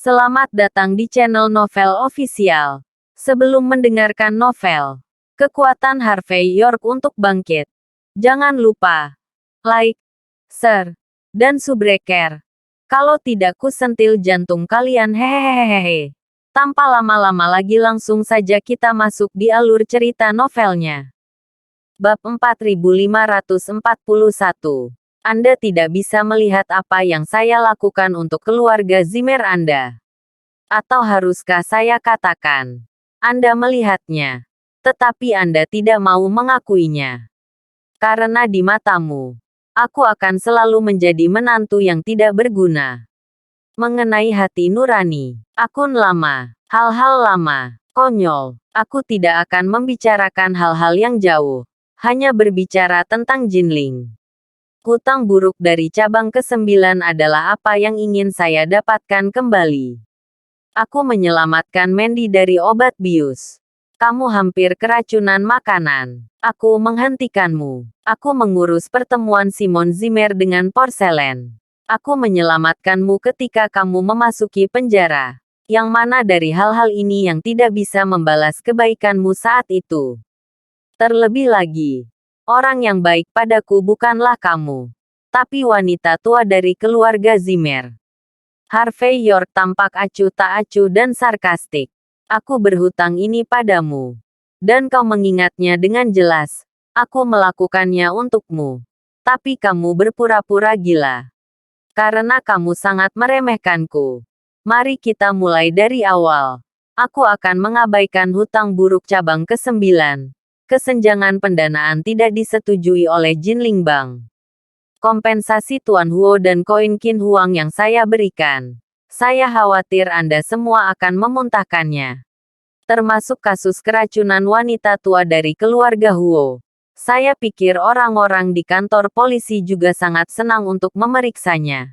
Selamat datang di channel Novel Official. Sebelum mendengarkan novel, kekuatan Harvey York untuk bangkit. Jangan lupa like, share, dan subscribe. Kalau tidak kusentil jantung kalian hehehehe. Tanpa lama-lama lagi langsung saja kita masuk di alur cerita novelnya. Bab 4541. Anda tidak bisa melihat apa yang saya lakukan untuk keluarga Zimmer Anda. Atau haruskah saya katakan, Anda melihatnya, tetapi Anda tidak mau mengakuinya. Karena di matamu, aku akan selalu menjadi menantu yang tidak berguna. Mengenai hati nurani, akun lama, hal-hal lama, konyol, aku tidak akan membicarakan hal-hal yang jauh, hanya berbicara tentang Jinling. Hutang buruk dari cabang ke-9 adalah apa yang ingin saya dapatkan kembali. Aku menyelamatkan Mandy dari obat bius. Kamu hampir keracunan makanan. Aku menghentikanmu. Aku mengurus pertemuan Simon Zimmer dengan porselen. Aku menyelamatkanmu ketika kamu memasuki penjara. Yang mana dari hal-hal ini yang tidak bisa membalas kebaikanmu saat itu? Terlebih lagi, orang yang baik padaku bukanlah kamu, tapi wanita tua dari keluarga Zimmer. Harvey York tampak acuh tak acuh dan sarkastik. Aku berhutang ini padamu. Dan kau mengingatnya dengan jelas. Aku melakukannya untukmu. Tapi kamu berpura-pura gila. Karena kamu sangat meremehkanku. Mari kita mulai dari awal. Aku akan mengabaikan hutang buruk cabang ke-9. Kesenjangan pendanaan tidak disetujui oleh Jinling Bank. Kompensasi Tuan Huo dan koin Qin Huang yang saya berikan. Saya khawatir Anda semua akan memuntahkannya. Termasuk kasus keracunan wanita tua dari keluarga Huo. Saya pikir orang-orang di kantor polisi juga sangat senang untuk memeriksanya.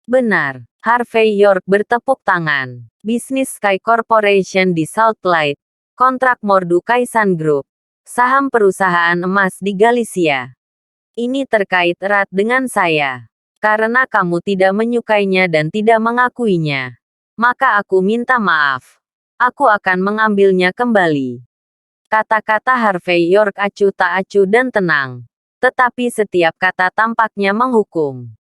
Benar, Harvey York bertepuk tangan. Bisnis Sky Corporation di Southlight. Kontrak Mordu Kaisan Group. Saham perusahaan emas di Galicia. Ini terkait erat dengan saya. Karena kamu tidak menyukainya dan tidak mengakuinya. Maka aku minta maaf. Aku akan mengambilnya kembali. Kata-kata Harvey York acuh tak acuh dan tenang. Tetapi setiap kata tampaknya menghukum.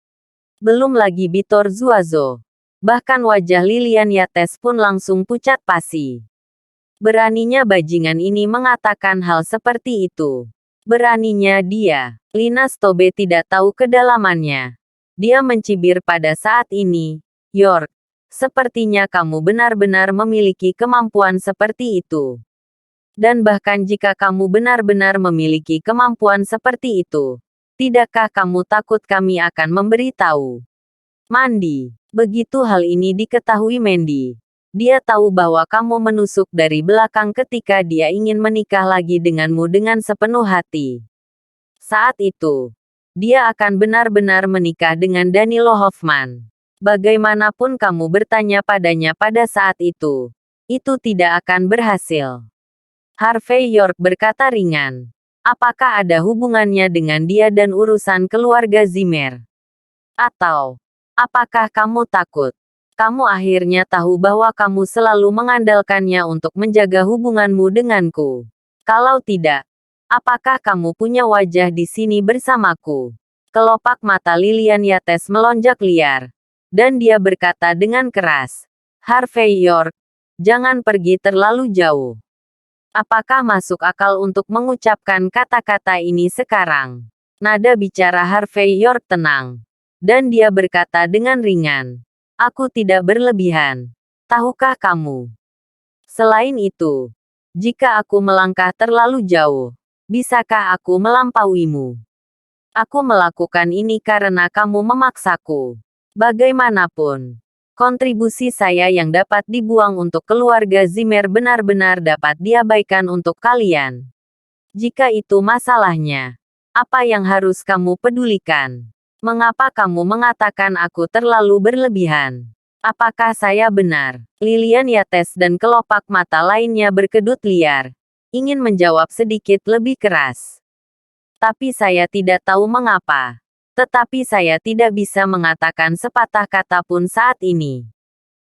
Belum lagi Bitor Zuazo. Bahkan wajah Lilian Yates pun langsung pucat pasi. Beraninya bajingan ini mengatakan hal seperti itu. Beraninya dia. Lina Stobe tidak tahu kedalamannya. Dia mencibir pada saat ini. York, sepertinya kamu benar-benar memiliki kemampuan seperti itu. Dan bahkan jika kamu benar-benar memiliki kemampuan seperti itu, tidakkah kamu takut kami akan memberitahu? Mandy, begitu hal ini diketahui Mandy. Dia tahu bahwa kamu menusuk dari belakang ketika dia ingin menikah lagi denganmu dengan sepenuh hati. Saat itu, dia akan benar-benar menikah dengan Danilo Hoffman. Bagaimanapun kamu bertanya padanya pada saat itu tidak akan berhasil. Harvey York berkata ringan. Apakah ada hubungannya dengan dia dan urusan keluarga Zimmer? Atau, apakah kamu takut? Kamu akhirnya tahu bahwa kamu selalu mengandalkannya untuk menjaga hubunganmu denganku. Kalau tidak, apakah kamu punya wajah di sini bersamaku? Kelopak mata Lilian Yates melonjak liar. Dan dia berkata dengan keras. Harvey York, jangan pergi terlalu jauh. Apakah masuk akal untuk mengucapkan kata-kata ini sekarang? Nada bicara Harvey York tenang. Dan dia berkata dengan ringan. Aku tidak berlebihan. Tahukah kamu? Selain itu, jika aku melangkah terlalu jauh, bisakah aku melampauimu? Aku melakukan ini karena kamu memaksaku. Bagaimanapun, kontribusi saya yang dapat dibuang untuk keluarga Zimmer benar-benar dapat diabaikan untuk kalian. Jika itu masalahnya, apa yang harus kamu pedulikan? Mengapa kamu mengatakan aku terlalu berlebihan? Apakah saya benar? Lilian Yates dan kelopak mata lainnya berkedut liar. Ingin menjawab sedikit lebih keras. Tapi saya tidak tahu mengapa. Tetapi saya tidak bisa mengatakan sepatah kata pun saat ini.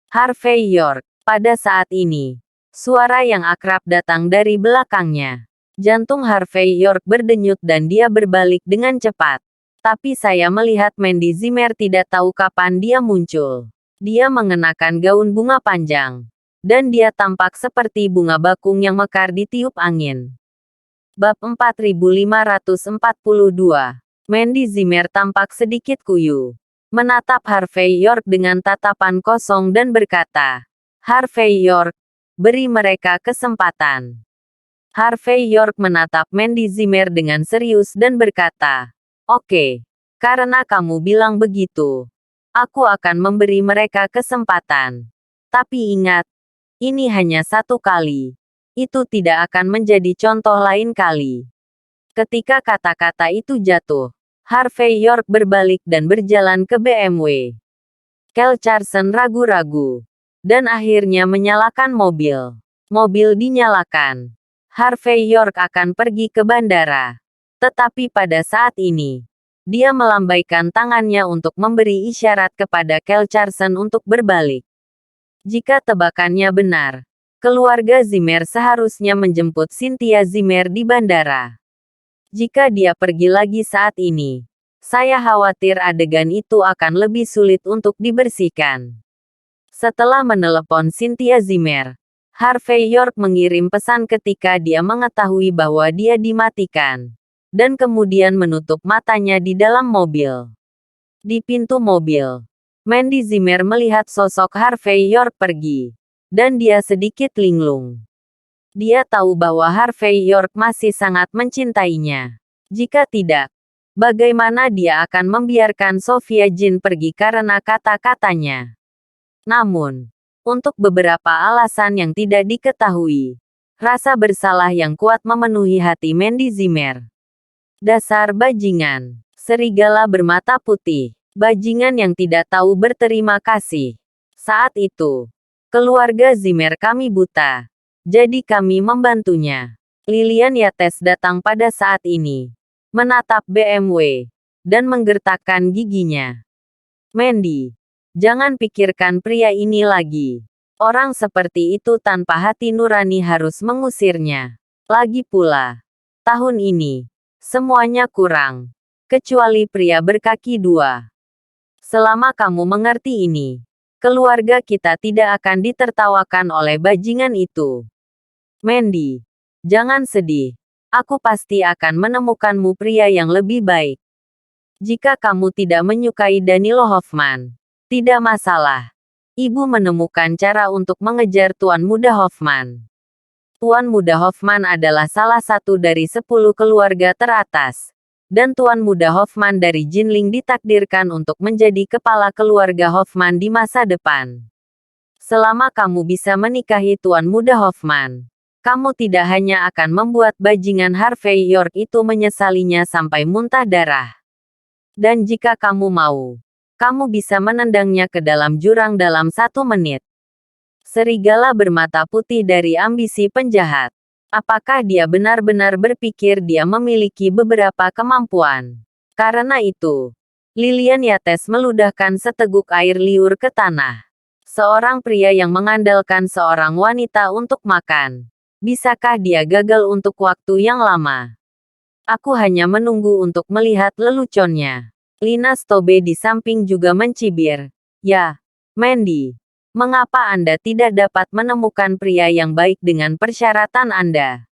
Harvey York. Pada saat ini, suara yang akrab datang dari belakangnya. Jantung Harvey York berdenyut dan dia berbalik dengan cepat. Tapi saya melihat Mandy Zimmer tidak tahu kapan dia muncul. Dia mengenakan gaun bunga panjang. Dan dia tampak seperti bunga bakung yang mekar ditiup angin. Bab 4542. Mandy Zimmer tampak sedikit kuyu. Menatap Harvey York dengan tatapan kosong dan berkata, "Harvey York, beri mereka kesempatan." Harvey York menatap Mandy Zimmer dengan serius dan berkata, "Oke, karena kamu bilang begitu, aku akan memberi mereka kesempatan. Tapi ingat, ini hanya satu kali. Itu tidak akan menjadi contoh lain kali." Ketika kata-kata itu jatuh, Harvey York berbalik dan berjalan ke BMW. Kel Carson ragu-ragu. Dan akhirnya menyalakan mobil. Mobil dinyalakan. Harvey York akan pergi ke bandara. Tetapi pada saat ini, dia melambaikan tangannya untuk memberi isyarat kepada Kel Carson untuk berbalik. Jika tebakannya benar, keluarga Zimmer seharusnya menjemput Cynthia Zimmer di bandara. Jika dia pergi lagi saat ini, saya khawatir adegan itu akan lebih sulit untuk dibersihkan. Setelah menelepon Cynthia Zimmer, Harvey York mengirim pesan ketika dia mengetahui bahwa dia dimatikan, dan kemudian menutup matanya di dalam mobil. Di pintu mobil, Mandy Zimmer melihat sosok Harvey York pergi, dan dia sedikit linglung. Dia tahu bahwa Harvey York masih sangat mencintainya. Jika tidak, bagaimana dia akan membiarkan Sophia Jean pergi karena kata-katanya? Namun, untuk beberapa alasan yang tidak diketahui, rasa bersalah yang kuat memenuhi hati Mandy Zimmer. Dasar bajingan, serigala bermata putih, bajingan yang tidak tahu berterima kasih. Saat itu, keluarga Zimmer kami buta. Jadi kami membantunya. Lilian Yates datang pada saat ini, menatap BMW, dan menggertakkan giginya. "Mandy, jangan pikirkan pria ini lagi. Orang seperti itu tanpa hati nurani harus mengusirnya. Lagi pula, tahun ini, semuanya kurang. Kecuali pria berkaki dua. Selama kamu mengerti ini, keluarga kita tidak akan ditertawakan oleh bajingan itu. Mandy, jangan sedih. Aku pasti akan menemukanmu pria yang lebih baik. Jika kamu tidak menyukai Danilo Hoffman, tidak masalah. Ibu menemukan cara untuk mengejar Tuan Muda Hoffman. Tuan Muda Hoffman adalah salah satu dari 10 keluarga teratas. Dan Tuan Muda Hoffman dari Jinling ditakdirkan untuk menjadi kepala keluarga Hoffman di masa depan. Selama kamu bisa menikahi Tuan Muda Hoffman, kamu tidak hanya akan membuat bajingan Harvey York itu menyesalinya sampai muntah darah. Dan jika kamu mau, kamu bisa menendangnya ke dalam jurang dalam 1 menit. Serigala bermata putih dari ambisi penjahat. Apakah dia benar-benar berpikir dia memiliki beberapa kemampuan? Karena itu, Lilian Yates meludahkan seteguk air liur ke tanah. Seorang pria yang mengandalkan seorang wanita untuk makan. Bisakah dia gagal untuk waktu yang lama? Aku hanya menunggu untuk melihat leluconnya. Lina Stobe di samping juga mencibir. Ya, Mandy. Mengapa Anda tidak dapat menemukan pria yang baik dengan persyaratan Anda?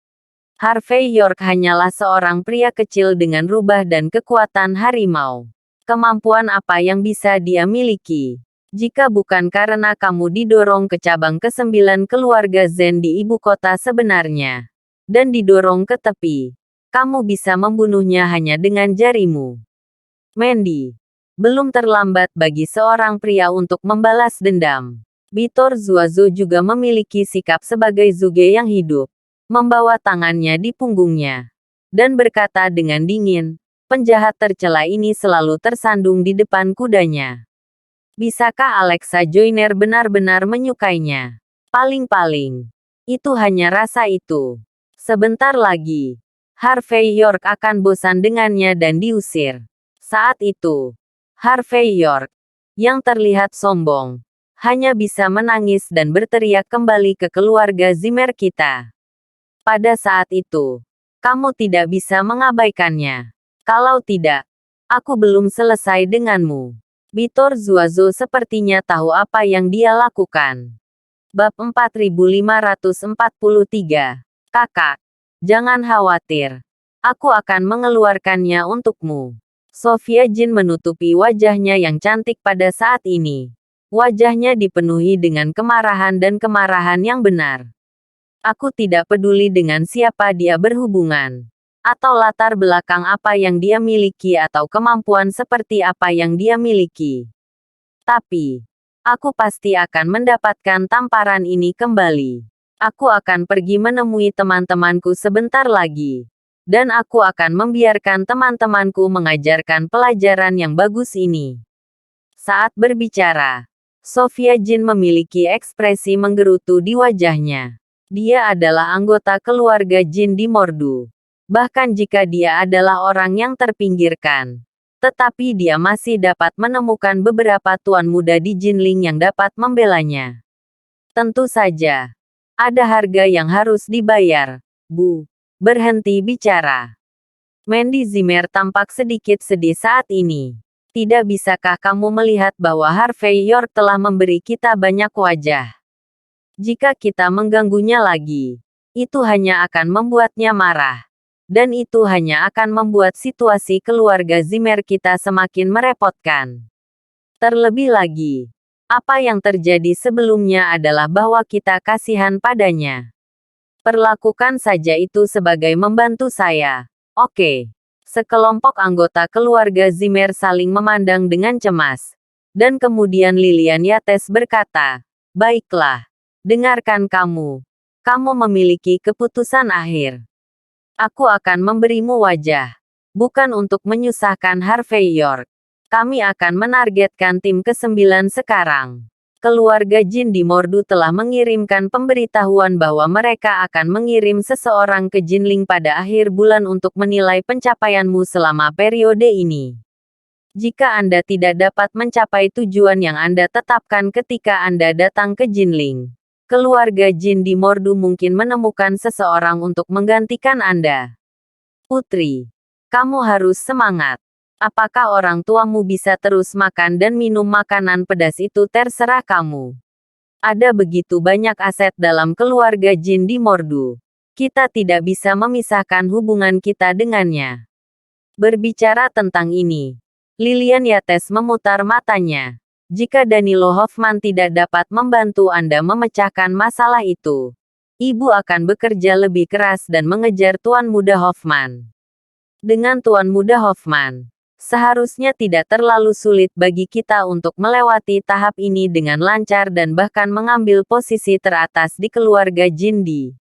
Harvey York hanyalah seorang pria kecil dengan rubah dan kekuatan harimau. Kemampuan apa yang bisa dia miliki? Jika bukan karena kamu didorong ke cabang ke-9 keluarga Zen di ibu kota sebenarnya, dan didorong ke tepi, kamu bisa membunuhnya hanya dengan jarimu. Mandy, belum terlambat bagi seorang pria untuk membalas dendam. Bitor Zuazo juga memiliki sikap sebagai Zuge yang hidup, membawa tangannya di punggungnya, dan berkata dengan dingin, penjahat tercela ini selalu tersandung di depan kudanya. Bisakah Alexa Joyner benar-benar menyukainya? Paling-paling, itu hanya rasa itu. Sebentar lagi, Harvey York akan bosan dengannya dan diusir. Saat itu, Harvey York, yang terlihat sombong, hanya bisa menangis dan berteriak kembali ke keluarga Zimmer kita. Pada saat itu, kamu tidak bisa mengabaikannya. Kalau tidak, aku belum selesai denganmu. Bitor Zuazo sepertinya tahu apa yang dia lakukan. Bab 4543. Kakak, jangan khawatir. Aku akan mengeluarkannya untukmu. Sofia Jin menutupi wajahnya yang cantik pada saat ini. Wajahnya dipenuhi dengan kemarahan dan kemarahan yang benar. Aku tidak peduli dengan siapa dia berhubungan, atau latar belakang apa yang dia miliki atau kemampuan seperti apa yang dia miliki. Tapi, aku pasti akan mendapatkan tamparan ini kembali. Aku akan pergi menemui teman-temanku sebentar lagi. Dan aku akan membiarkan teman-temanku mengajarkan pelajaran yang bagus ini. Saat berbicara, Sofia Jin memiliki ekspresi menggerutu di wajahnya. Dia adalah anggota keluarga Jin di Mordu. Bahkan jika dia adalah orang yang terpinggirkan. Tetapi dia masih dapat menemukan beberapa tuan muda di Jinling yang dapat membelanya. Tentu saja, ada harga yang harus dibayar, Bu. Berhenti bicara. Mandy Zimmer tampak sedikit sedih saat ini. Tidak bisakah kamu melihat bahwa Harvey York telah memberi kita banyak wajah? Jika kita mengganggunya lagi, itu hanya akan membuatnya marah. Dan itu hanya akan membuat situasi keluarga Zimmer kita semakin merepotkan. Terlebih lagi, apa yang terjadi sebelumnya adalah bahwa kita kasihan padanya. Perlakukan saja itu sebagai membantu saya. Oke. Sekelompok anggota keluarga Zimmer saling memandang dengan cemas. Dan kemudian Lilian Yates berkata, baiklah. Dengarkan kamu. Kamu memiliki keputusan akhir. Aku akan memberimu wajah. Bukan untuk menyusahkan Harvey York. Kami akan menargetkan tim ke-9 sekarang. Keluarga Jin di Mordu telah mengirimkan pemberitahuan bahwa mereka akan mengirim seseorang ke Jinling pada akhir bulan untuk menilai pencapaianmu selama periode ini. Jika Anda tidak dapat mencapai tujuan yang Anda tetapkan ketika Anda datang ke Jinling, keluarga Jin di Mordu mungkin menemukan seseorang untuk menggantikan Anda. Putri, kamu harus semangat. Apakah orang tuamu bisa terus makan dan minum makanan pedas itu terserah kamu. Ada begitu banyak aset dalam keluarga Jin di Mordu. Kita tidak bisa memisahkan hubungan kita dengannya. Berbicara tentang ini, Lilian Yates memutar matanya. Jika Danilo Hoffman tidak dapat membantu Anda memecahkan masalah itu, Ibu akan bekerja lebih keras dan mengejar Tuan Muda Hoffman. Dengan Tuan Muda Hoffman, seharusnya tidak terlalu sulit bagi kita untuk melewati tahap ini dengan lancar dan bahkan mengambil posisi teratas di keluarga Jin di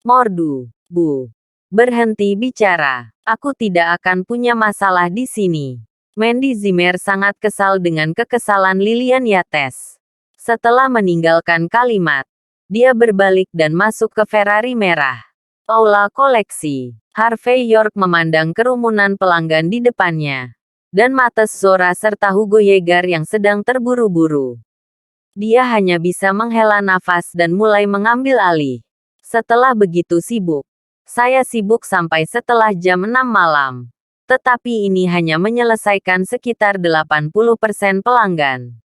Mordu. Bu. Berhenti bicara. Aku tidak akan punya masalah di sini. Mandy Zimmer sangat kesal dengan kekesalan Lilian Yates. Setelah meninggalkan kalimat, dia berbalik dan masuk ke Ferrari merah. Aula koleksi. Harvey York memandang kerumunan pelanggan di depannya. Dan Mates Zora serta Hugo Yeager yang sedang terburu-buru. Dia hanya bisa menghela nafas dan mulai mengambil alih. Setelah begitu sibuk. Saya sibuk sampai setelah jam 6 malam. Tetapi ini hanya menyelesaikan sekitar 80% pelanggan.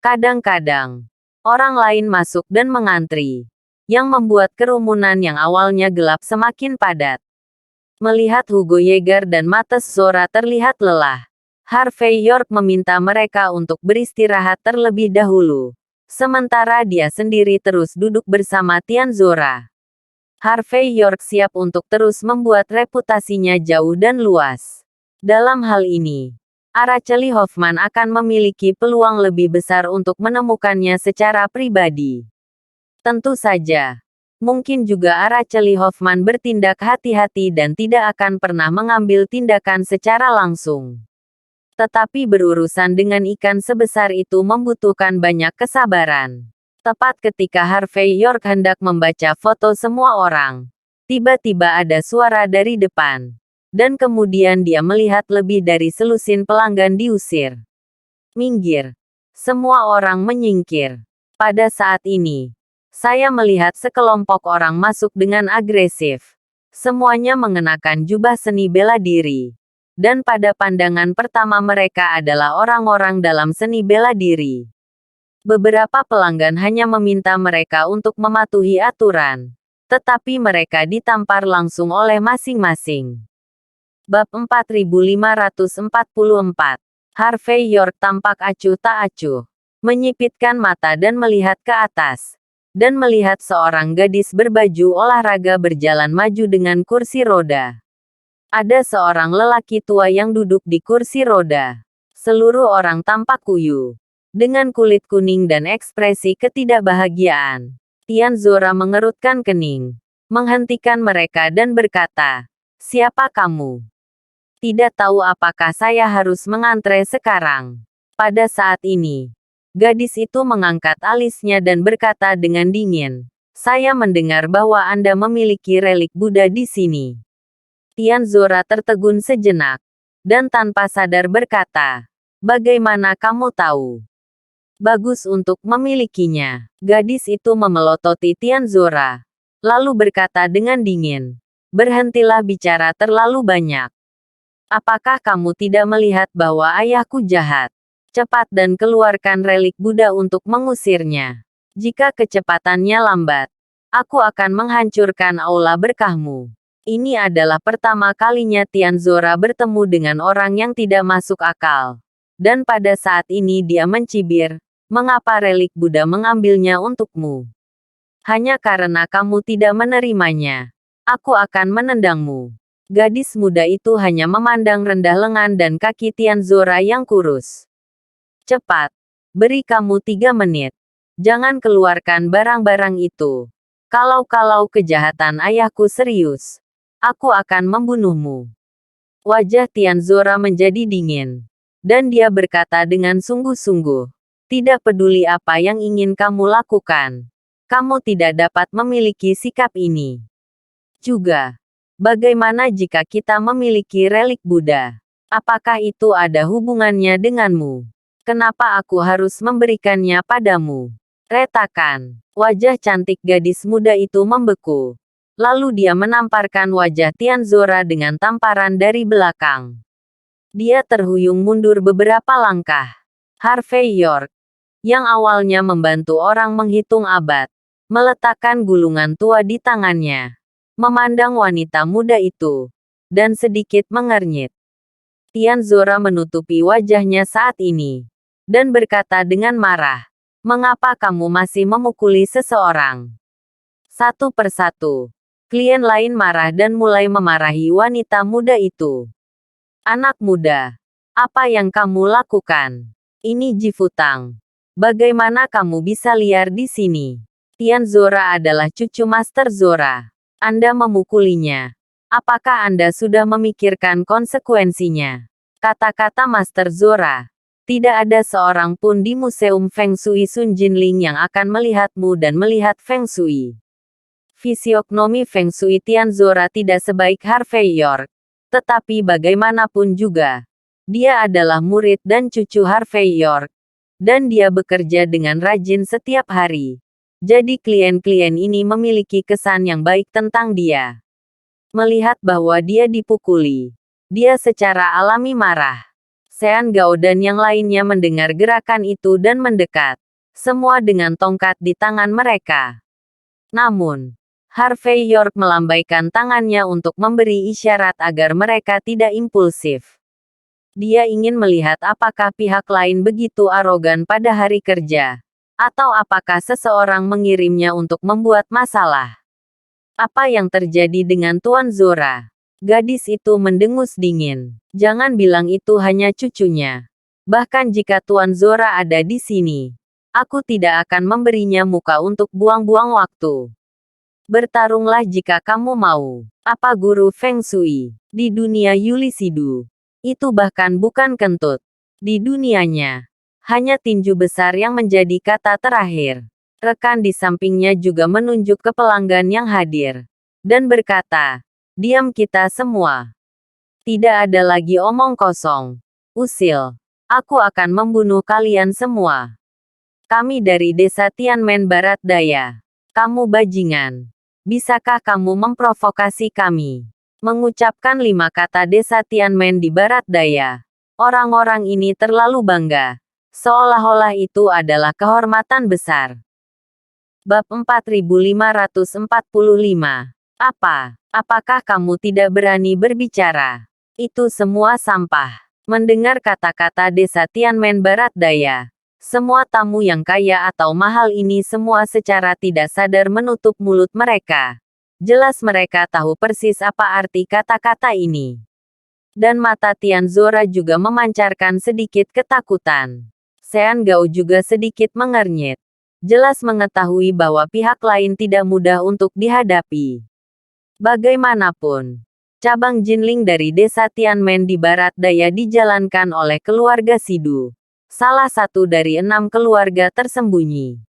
Kadang-kadang, orang lain masuk dan mengantri. Yang membuat kerumunan yang awalnya gelap semakin padat. Melihat Hugo Yeager dan Mates Zora terlihat lelah, Harvey York meminta mereka untuk beristirahat terlebih dahulu. Sementara dia sendiri terus duduk bersama Tian Zora. Harvey York siap untuk terus membuat reputasinya jauh dan luas. Dalam hal ini, Araceli Hoffman akan memiliki peluang lebih besar untuk menemukannya secara pribadi. Tentu saja. Mungkin juga Araceli Hoffman bertindak hati-hati dan tidak akan pernah mengambil tindakan secara langsung. Tetapi berurusan dengan ikan sebesar itu membutuhkan banyak kesabaran. Tepat ketika Harvey York hendak membaca foto semua orang, tiba-tiba ada suara dari depan. Dan kemudian dia melihat lebih dari selusin pelanggan diusir. Minggir. Semua orang menyingkir. Pada saat ini, saya melihat sekelompok orang masuk dengan agresif. Semuanya mengenakan jubah seni bela diri. Dan pada pandangan pertama mereka adalah orang-orang dalam seni bela diri. Beberapa pelanggan hanya meminta mereka untuk mematuhi aturan. Tetapi mereka ditampar langsung oleh masing-masing. Bab 4544. Harvey York tampak acuh tak acuh. Menyipitkan mata dan melihat ke atas. Dan melihat seorang gadis berbaju olahraga berjalan maju dengan kursi roda. Ada seorang lelaki tua yang duduk di kursi roda. Seluruh orang tampak kuyu. Dengan kulit kuning dan ekspresi ketidakbahagiaan. Tian Zora mengerutkan kening. Menghentikan mereka dan berkata, "Siapa kamu? Tidak tahu apakah saya harus mengantre sekarang." Pada saat ini, gadis itu mengangkat alisnya dan berkata dengan dingin, "Saya mendengar bahwa Anda memiliki relik Buddha di sini." Tian Zora tertegun sejenak. Dan tanpa sadar berkata, "Bagaimana kamu tahu?" "Bagus untuk memilikinya." Gadis itu memelototi Tian Zora. Lalu berkata dengan dingin, "Berhentilah bicara terlalu banyak. Apakah kamu tidak melihat bahwa ayahku jahat? Cepat dan keluarkan relik Buddha untuk mengusirnya. Jika kecepatannya lambat, aku akan menghancurkan aula berkahmu." Ini adalah pertama kalinya Tian Zora bertemu dengan orang yang tidak masuk akal. Dan pada saat ini dia mencibir, "Mengapa relik Buddha mengambilnya untukmu? Hanya karena kamu tidak menerimanya. Aku akan menendangmu." Gadis muda itu hanya memandang rendah lengan dan kaki Tian Zora yang kurus. "Cepat. Beri kamu 3 menit. Jangan keluarkan barang-barang itu. Kalau kejahatan ayahku serius, aku akan membunuhmu." Wajah Tian Zora menjadi dingin. Dan dia berkata dengan sungguh-sungguh, "Tidak peduli apa yang ingin kamu lakukan. Kamu tidak dapat memiliki sikap ini. Juga, bagaimana jika kita memiliki relik Buddha? Apakah itu ada hubungannya denganmu? Kenapa aku harus memberikannya padamu?" Retakan. Wajah cantik gadis muda itu membeku. Lalu dia menamparkan wajah Tian Zora dengan tamparan dari belakang. Dia terhuyung mundur beberapa langkah. Harvey York, yang awalnya membantu orang menghitung abad, meletakkan gulungan tua di tangannya. Memandang wanita muda itu. Dan sedikit mengernyit. Tian Zora menutupi wajahnya saat ini. Dan berkata dengan marah, "Mengapa kamu masih memukuli seseorang?" Satu persatu, klien lain marah dan mulai memarahi wanita muda itu. "Anak muda, apa yang kamu lakukan? Ini Jifutang. Bagaimana kamu bisa liar di sini? Tian Zora adalah cucu Master Zora. Anda memukulinya. Apakah Anda sudah memikirkan konsekuensinya?" Kata-kata Master Zora. "Tidak ada seorang pun di Museum Feng Shui Sun Jinling yang akan melihatmu dan melihat Feng Shui." Fisiognomi Feng Shui Tian Zora tidak sebaik Harvey York. Tetapi bagaimanapun juga, dia adalah murid dan cucu Harvey York. Dan dia bekerja dengan rajin setiap hari. Jadi klien-klien ini memiliki kesan yang baik tentang dia. Melihat bahwa dia dipukuli, dia secara alami marah. Sean Gao dan yang lainnya mendengar gerakan itu dan mendekat. Semua dengan tongkat di tangan mereka. Namun, Harvey York melambaikan tangannya untuk memberi isyarat agar mereka tidak impulsif. Dia ingin melihat apakah pihak lain begitu arogan pada hari kerja. Atau apakah seseorang mengirimnya untuk membuat masalah. Apa yang terjadi dengan Tuan Zora? Gadis itu mendengus dingin. Jangan bilang itu hanya cucunya. Bahkan jika Tuan Zora ada di sini, aku tidak akan memberinya muka untuk buang-buang waktu. Bertarunglah jika kamu mau. Apa guru Feng Shui di dunia Yulisidu? Itu bahkan bukan kentut. Di dunianya, hanya tinju besar yang menjadi kata terakhir. Rekan di sampingnya juga menunjuk ke pelanggan yang hadir. Dan berkata, "Diam kita semua. Tidak ada lagi omong kosong. Usil. Aku akan membunuh kalian semua. Kami dari desa Tianmen Barat Daya. Kamu bajingan. Bisakah kamu memprovokasi kami? Mengucapkan 5 kata desa Tianmen di Barat Daya. Orang-orang ini terlalu bangga. Seolah-olah itu adalah kehormatan besar. Bab 4545. Apa? Apakah kamu tidak berani berbicara? Itu semua sampah. Mendengar kata-kata desa Tianmen Barat Daya, semua tamu yang kaya atau mahal ini semua secara tidak sadar menutup mulut mereka. Jelas mereka tahu persis apa arti kata-kata ini. Dan mata Tian Zora juga memancarkan sedikit ketakutan. Sean Gao juga sedikit mengernyit. Jelas mengetahui bahwa pihak lain tidak mudah untuk dihadapi. Bagaimanapun, cabang Jinling dari desa Tianmen di Barat Daya dijalankan oleh keluarga Sidu. Salah satu dari 6 keluarga tersembunyi.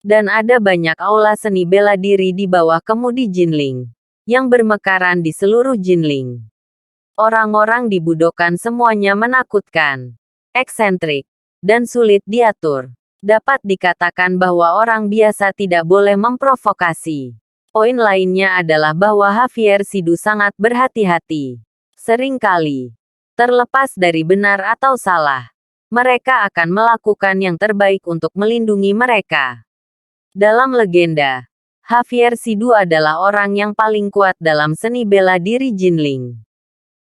Dan ada banyak aula seni bela diri di bawah kemudi Jinling, yang bermekaran di seluruh Jinling. Orang-orang di budokan semuanya menakutkan, eksentrik, dan sulit diatur. Dapat dikatakan bahwa orang biasa tidak boleh memprovokasi. Poin lainnya adalah bahwa Javier Sidu sangat berhati-hati. Seringkali, terlepas dari benar atau salah, mereka akan melakukan yang terbaik untuk melindungi mereka. Dalam legenda, Javier Sidu adalah orang yang paling kuat dalam seni bela diri Jinling.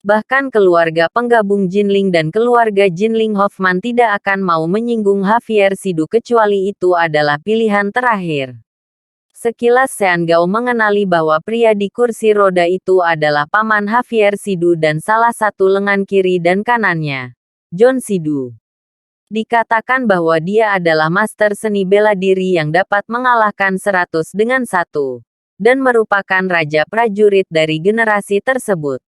Bahkan keluarga penggabung Jinling dan keluarga Jinling Hoffman tidak akan mau menyinggung Javier Sidu kecuali itu adalah pilihan terakhir. Sekilas Sean Gao mengenali bahwa pria di kursi roda itu adalah paman Javier Sidu dan salah satu lengan kiri dan kanannya, John Sidu. Dikatakan bahwa dia adalah master seni bela diri yang dapat mengalahkan 100 dengan 1, dan merupakan raja prajurit dari generasi tersebut.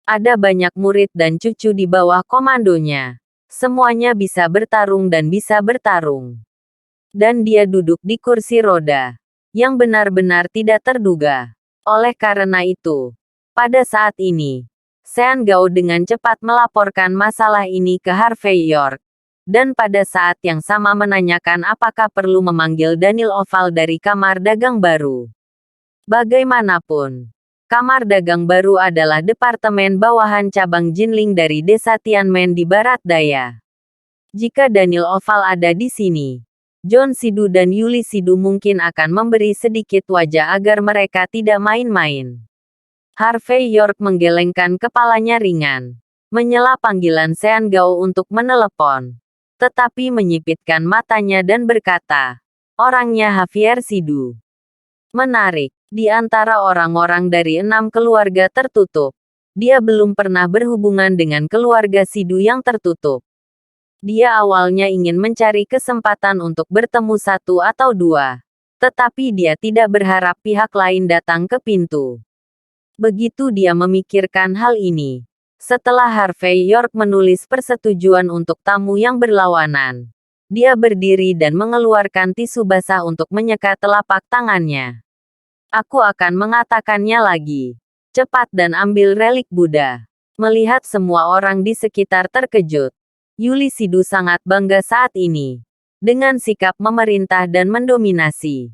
Ada banyak murid dan cucu di bawah komandonya. Semuanya bisa bertarung dan bisa bertarung. Dan dia duduk di kursi roda, yang benar-benar tidak terduga. Oleh karena itu, pada saat ini, Sean Gao dengan cepat melaporkan masalah ini ke Harvey York. Dan pada saat yang sama menanyakan apakah perlu memanggil Daniel Oval dari kamar dagang baru. Bagaimanapun, Kamar Dagang Baru adalah departemen bawahan cabang Jinling dari desa Tianmen di Barat Daya. Jika Daniel Oval ada di sini, John Sidu dan Yuli Sidu mungkin akan memberi sedikit wajah agar mereka tidak main-main. Harvey York menggelengkan kepalanya ringan, menyela panggilan Sean Gao untuk menelepon, tetapi menyipitkan matanya dan berkata, orangnya Javier Sidu. Menarik. Di antara orang-orang dari 6 keluarga tertutup, dia belum pernah berhubungan dengan keluarga Sidu yang tertutup. Dia awalnya ingin mencari kesempatan untuk bertemu 1 atau 2, tetapi dia tidak berharap pihak lain datang ke pintu. Begitu dia memikirkan hal ini, setelah Harvey York menulis persetujuan untuk tamu yang berlawanan, dia berdiri dan mengeluarkan tisu basah untuk menyekat telapak tangannya. Aku akan mengatakannya lagi. Cepat dan ambil relik Buddha. Melihat semua orang di sekitar terkejut, Yuli Sidu sangat bangga saat ini. Dengan sikap memerintah dan mendominasi.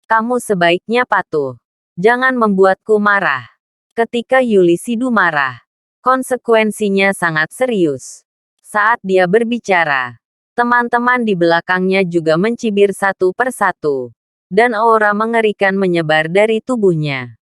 Kamu sebaiknya patuh. Jangan membuatku marah. Ketika Yuli Sidu marah, konsekuensinya sangat serius. Saat dia berbicara, teman-teman di belakangnya juga mencibir satu persatu. Dan aura mengerikan menyebar dari tubuhnya.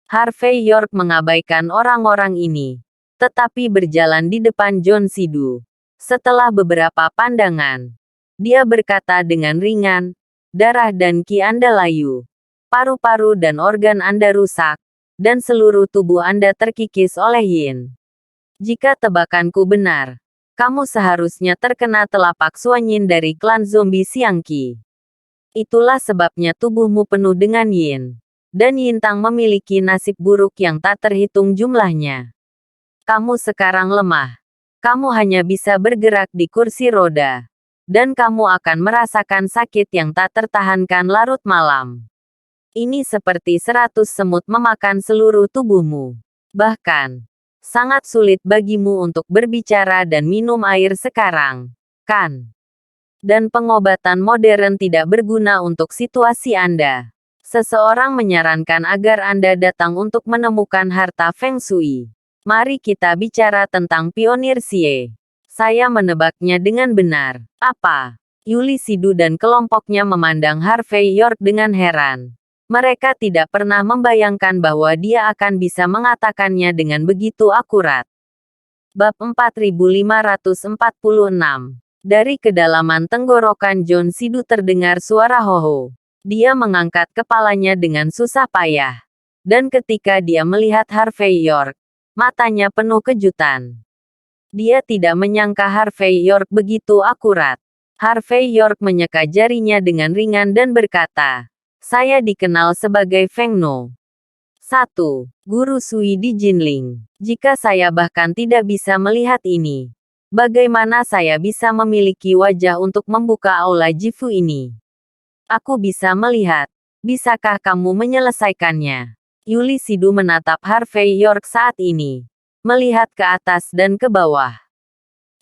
Harvey York mengabaikan orang-orang ini, tetapi berjalan di depan John Sidu. Setelah beberapa pandangan, dia berkata dengan ringan, darah dan ki Anda layu, paru-paru dan organ Anda rusak, dan seluruh tubuh Anda terkikis oleh yin. Jika tebakanku benar, kamu seharusnya terkena telapak suanyin dari klan zombie Siangki. Itulah sebabnya tubuhmu penuh dengan yin. Dan Yintang memiliki nasib buruk yang tak terhitung jumlahnya. Kamu sekarang lemah. Kamu hanya bisa bergerak di kursi roda. Dan kamu akan merasakan sakit yang tak tertahankan larut malam. Ini seperti 100 semut memakan seluruh tubuhmu. Bahkan, Sangat sulit bagimu untuk berbicara dan minum air sekarang, kan? Dan pengobatan modern tidak berguna untuk situasi Anda. Seseorang menyarankan agar Anda datang untuk menemukan harta Feng Shui. Mari kita bicara tentang pionir Xie. Saya menebaknya dengan benar. Apa? Yuli Sidu dan kelompoknya memandang Harvey York dengan heran. Mereka tidak pernah membayangkan bahwa dia akan bisa mengatakannya dengan begitu akurat. Bab 4546. Dari kedalaman tenggorokan John Sidu terdengar suara Hoho. Dia mengangkat kepalanya dengan susah payah. Dan ketika dia melihat Harvey York, matanya penuh kejutan. Dia tidak menyangka Harvey York begitu akurat. Harvey York menyeka jarinya dengan ringan dan berkata, "Saya dikenal sebagai Feng No. 1. Guru Sui di Jinling. Jika saya bahkan tidak bisa melihat ini, bagaimana saya bisa memiliki wajah untuk membuka aula Jifu ini? Aku bisa melihat. Bisakah kamu menyelesaikannya?" Yuli Sidu menatap Harvey York saat ini, melihat ke atas dan ke bawah.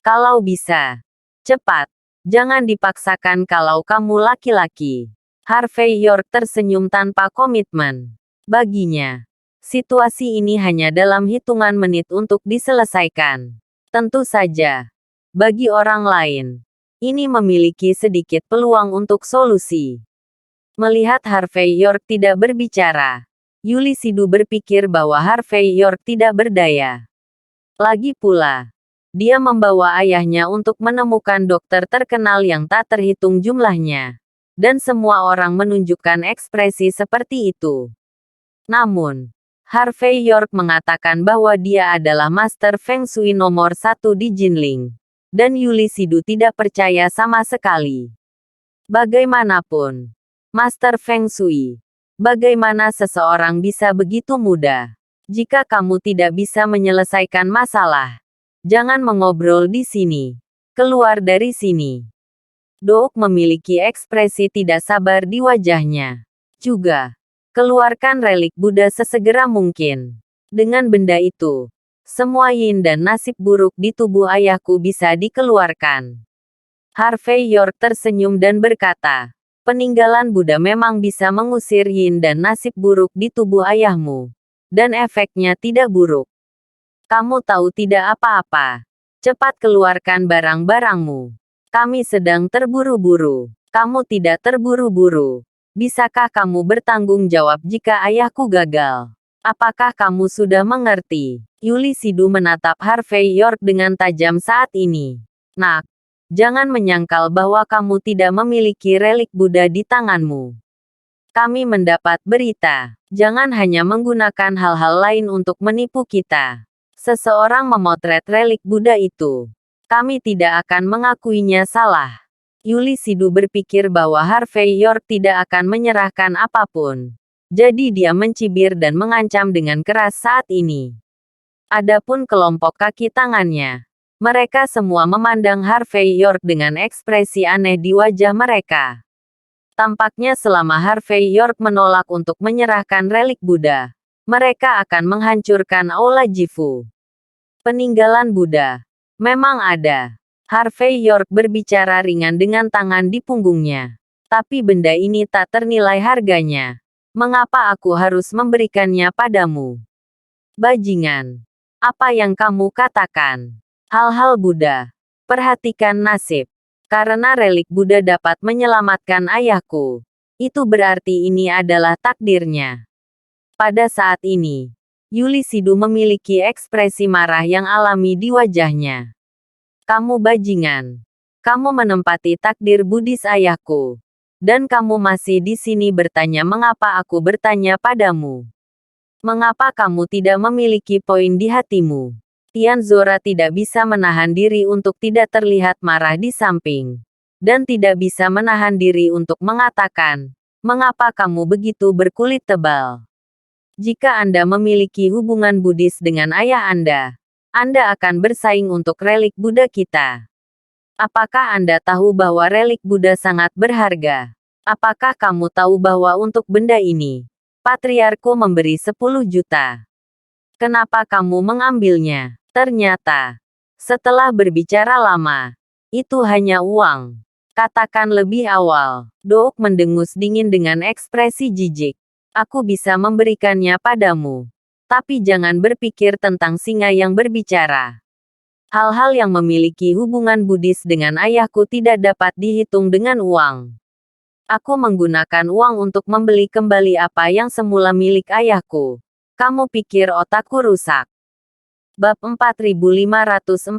"Kalau bisa, cepat. Jangan dipaksakan kalau kamu laki-laki." Harvey York tersenyum tanpa komitmen. Baginya, situasi ini hanya dalam hitungan menit untuk diselesaikan. Tentu saja, bagi orang lain, ini memiliki sedikit peluang untuk solusi. Melihat Harvey York tidak berbicara, Yuli Sidu berpikir bahwa Harvey York tidak berdaya. Lagi pula, dia membawa ayahnya untuk menemukan dokter terkenal yang tak terhitung jumlahnya. Dan semua orang menunjukkan ekspresi seperti itu. Namun, Harvey York mengatakan bahwa dia adalah Master Feng Shui nomor 1 di Jinling. Dan Yuli Sidu tidak percaya sama sekali. Bagaimanapun, Master Feng Shui, bagaimana seseorang bisa begitu mudah? Jika kamu tidak bisa menyelesaikan masalah, jangan mengobrol di sini. Keluar dari sini. Douk memiliki ekspresi tidak sabar di wajahnya. Juga, keluarkan relik Buddha sesegera mungkin. Dengan benda itu, semua yin dan nasib buruk di tubuh ayahku bisa dikeluarkan. Harvey York tersenyum dan berkata, "Peninggalan Buddha memang bisa mengusir yin dan nasib buruk di tubuh ayahmu. Dan efeknya tidak buruk. Kamu tahu tidak apa-apa. Cepat keluarkan barang-barangmu. Kami sedang terburu-buru." "Kamu tidak terburu-buru. Bisakah kamu bertanggung jawab jika ayahku gagal? Apakah kamu sudah mengerti?" Yuli Sidu menatap Harvey York dengan tajam saat ini. "Nak, jangan menyangkal bahwa kamu tidak memiliki relik Buddha di tanganmu. Kami mendapat berita. Jangan hanya menggunakan hal-hal lain untuk menipu kita." Seseorang memotret relik Buddha itu. Kami tidak akan mengakuinya salah. Yuli Sidu berpikir bahwa Harvey York tidak akan menyerahkan apapun. Jadi dia mencibir dan mengancam dengan keras saat ini. Adapun kelompok kaki tangannya, mereka semua memandang Harvey York dengan ekspresi aneh di wajah mereka. Tampaknya selama Harvey York menolak untuk menyerahkan relik Buddha, mereka akan menghancurkan aula Jifu. Peninggalan Buddha memang ada. Harvey York berbicara ringan dengan tangan di punggungnya. "Tapi benda ini tak ternilai harganya. Mengapa aku harus memberikannya padamu? Bajingan. Apa yang kamu katakan? Hal-hal Buddha. Perhatikan nasib. Karena relik Buddha dapat menyelamatkan ayahku. Itu berarti ini adalah takdirnya." Pada saat ini, Yuli Sidu memiliki ekspresi marah yang alami di wajahnya. "Kamu bajingan. Kamu menempati takdir Buddhis ayahku. Dan kamu masih di sini bertanya mengapa aku bertanya padamu. Mengapa kamu tidak memiliki poin di hatimu?" Tian Zora tidak bisa menahan diri untuk tidak terlihat marah di samping. Dan tidak bisa menahan diri untuk mengatakan, "Mengapa kamu begitu berkulit tebal? Jika Anda memiliki hubungan Buddhis dengan ayah Anda akan bersaing untuk relik Buddha kita. Apakah Anda tahu bahwa relik Buddha sangat berharga? Apakah kamu tahu bahwa untuk benda ini, patriarku memberi 10 juta? Kenapa kamu mengambilnya? Ternyata, setelah berbicara lama, itu hanya uang. Katakan lebih awal. Douk mendengus dingin dengan ekspresi jijik. Aku bisa memberikannya padamu. Tapi jangan berpikir tentang singa yang berbicara. Hal-hal yang memiliki hubungan Buddhis dengan ayahku tidak dapat dihitung dengan uang. Aku menggunakan uang untuk membeli kembali apa yang semula milik ayahku. Kamu pikir otakku rusak? Bab 4547.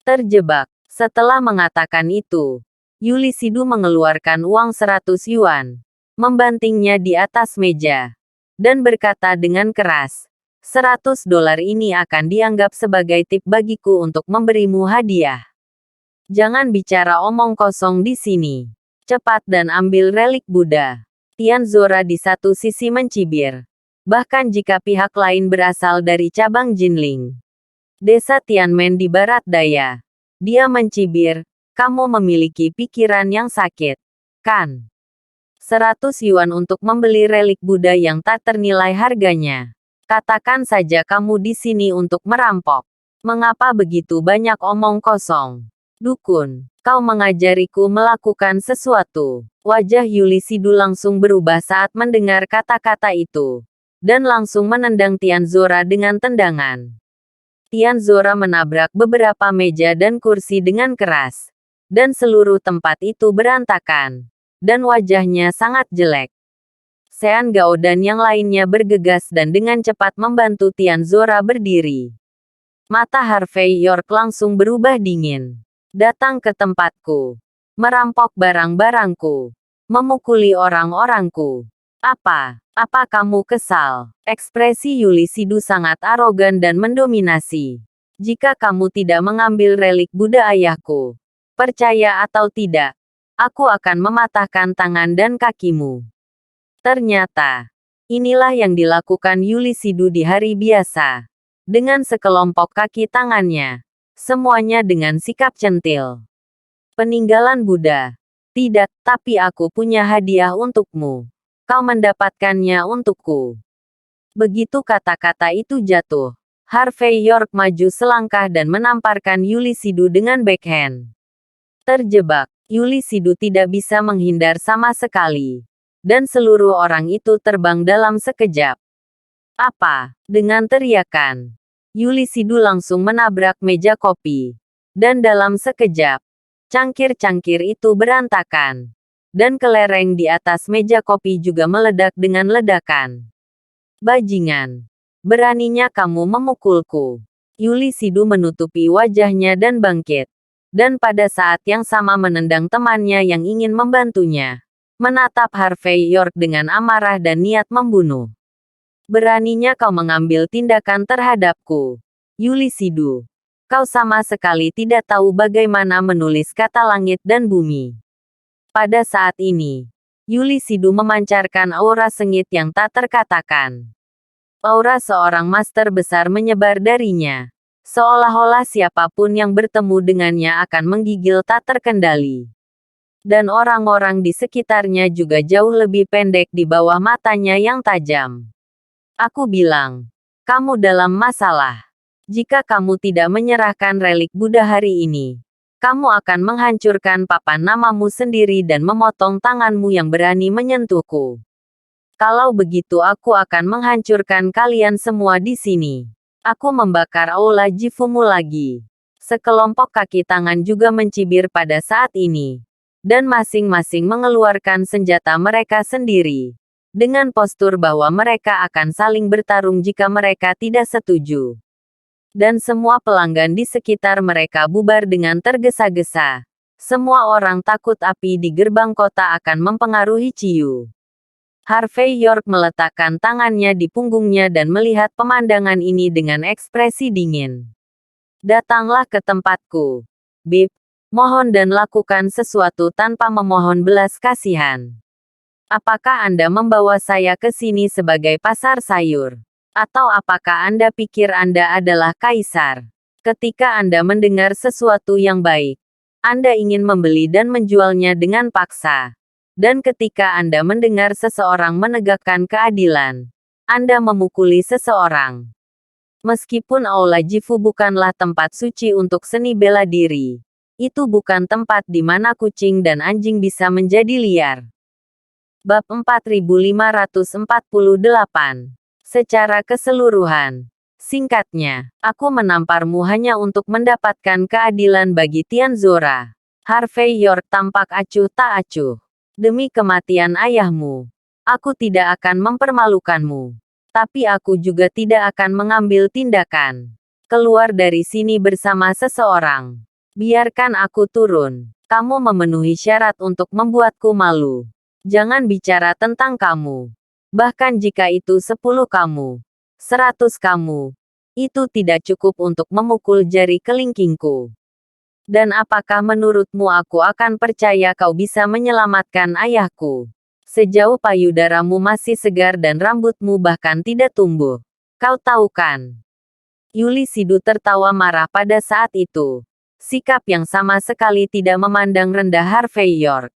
Terjebak. Setelah mengatakan itu, Yulisidu mengeluarkan uang 100 yuan, membantingnya di atas meja, dan berkata dengan keras, $100 ini akan dianggap sebagai tip bagiku untuk memberimu hadiah. Jangan bicara omong kosong di sini. Cepat dan ambil relik Buddha. Tianzora di satu sisi mencibir. Bahkan jika pihak lain berasal dari cabang Jinling. Desa Tianmen di barat daya. Dia mencibir, kamu memiliki pikiran yang sakit, kan? 100 yuan untuk membeli relik Buddha yang tak ternilai harganya. Katakan saja kamu di sini untuk merampok. Mengapa begitu banyak omong kosong? Dukun, kau mengajariku melakukan sesuatu. Wajah Yulisidu langsung berubah saat mendengar kata-kata itu. Dan langsung menendang Tianzora dengan tendangan. Tianzora menabrak beberapa meja dan kursi dengan keras. Dan seluruh tempat itu berantakan. Dan wajahnya sangat jelek. Sean Gao dan yang lainnya bergegas dan dengan cepat membantu Tianzora berdiri. Mata Harvey York langsung berubah dingin. Datang ke tempatku. Merampok barang-barangku. Memukuli orang-orangku. Apa kamu kesal? Ekspresi Yulisidu sangat arogan dan mendominasi. Jika kamu tidak mengambil relik Buddha ayahku, percaya atau tidak, aku akan mematahkan tangan dan kakimu. Ternyata, inilah yang dilakukan Yulisidu di hari biasa. Dengan sekelompok kaki tangannya. Semuanya dengan sikap centil. Peninggalan Buddha. Tidak, tapi aku punya hadiah untukmu. Kau mendapatkannya untukku. Begitu kata-kata itu jatuh, Harvey York maju selangkah dan menamparkan Yulisidu dengan backhand. Terjebak, Yulisidu tidak bisa menghindar sama sekali. Dan seluruh orang itu terbang dalam sekejap. Apa? Dengan teriakan, Yulisidu langsung menabrak meja kopi. Dan dalam sekejap, cangkir-cangkir itu berantakan. Dan kelereng di atas meja kopi juga meledak dengan ledakan. Bajingan. Beraninya kamu memukulku. Yulisidu menutupi wajahnya dan bangkit. Dan pada saat yang sama menendang temannya yang ingin membantunya. Menatap Harvey York dengan amarah dan niat membunuh. Beraninya kau mengambil tindakan terhadapku. Yulisidu. Kau sama sekali tidak tahu bagaimana menulis kata langit dan bumi. Pada saat ini, Yulisidu memancarkan aura sengit yang tak terkatakan. Aura seorang master besar menyebar darinya. Seolah-olah siapapun yang bertemu dengannya akan menggigil tak terkendali. Dan orang-orang di sekitarnya juga jauh lebih pendek di bawah matanya yang tajam. Aku bilang, kamu dalam masalah. Jika kamu tidak menyerahkan relik Buddha hari ini, kamu akan menghancurkan papan namamu sendiri dan memotong tanganmu yang berani menyentuhku. Kalau begitu aku akan menghancurkan kalian semua di sini. Aku membakar aula jifumu lagi. Sekelompok kaki tangan juga mencibir pada saat ini. Dan masing-masing mengeluarkan senjata mereka sendiri. Dengan postur bahwa mereka akan saling bertarung jika mereka tidak setuju. Dan semua pelanggan di sekitar mereka bubar dengan tergesa-gesa. Semua orang takut api di gerbang kota akan mempengaruhi Ciyu. Harvey York meletakkan tangannya di punggungnya dan melihat pemandangan ini dengan ekspresi dingin. Datanglah ke tempatku. Bib, mohon dan lakukan sesuatu tanpa memohon belas kasihan. Apakah Anda membawa saya ke sini sebagai pasar sayur? Atau apakah Anda pikir Anda adalah kaisar? Ketika Anda mendengar sesuatu yang baik, Anda ingin membeli dan menjualnya dengan paksa. Dan ketika Anda mendengar seseorang menegakkan keadilan, Anda memukuli seseorang. Meskipun Aula Jifu bukanlah tempat suci untuk seni bela diri, itu bukan tempat di mana kucing dan anjing bisa menjadi liar. Bab 4548. Secara keseluruhan. Singkatnya, aku menamparmu hanya untuk mendapatkan keadilan bagi Tianzora. Harvey York tampak acuh tak acuh. Demi kematian ayahmu, aku tidak akan mempermalukanmu. Tapi aku juga tidak akan mengambil tindakan. Keluar dari sini bersama seseorang. Biarkan aku turun. Kamu memenuhi syarat untuk membuatku malu. Jangan bicara tentang kamu. Bahkan jika itu 10 kamu, 100 kamu, itu tidak cukup untuk memukul jari kelingkingku. Dan apakah menurutmu aku akan percaya kau bisa menyelamatkan ayahku? Sejauh payudaramu masih segar dan rambutmu bahkan tidak tumbuh. Kau tahu kan? Yulisidu tertawa marah pada saat itu. Sikap yang sama sekali tidak memandang rendah Harvey York.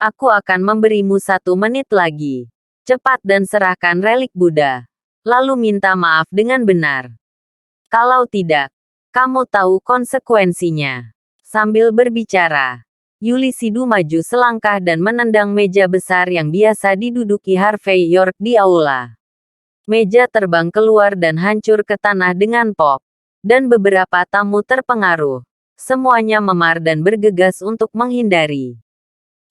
Aku akan memberimu 1 menit lagi. Cepat dan serahkan relik Buddha. Lalu minta maaf dengan benar. Kalau tidak, kamu tahu konsekuensinya. Sambil berbicara, Yulisidu maju selangkah dan menendang meja besar yang biasa diduduki Harvey York di aula. Meja terbang keluar dan hancur ke tanah dengan pop. Dan beberapa tamu terpengaruh. Semuanya memar dan bergegas untuk menghindari.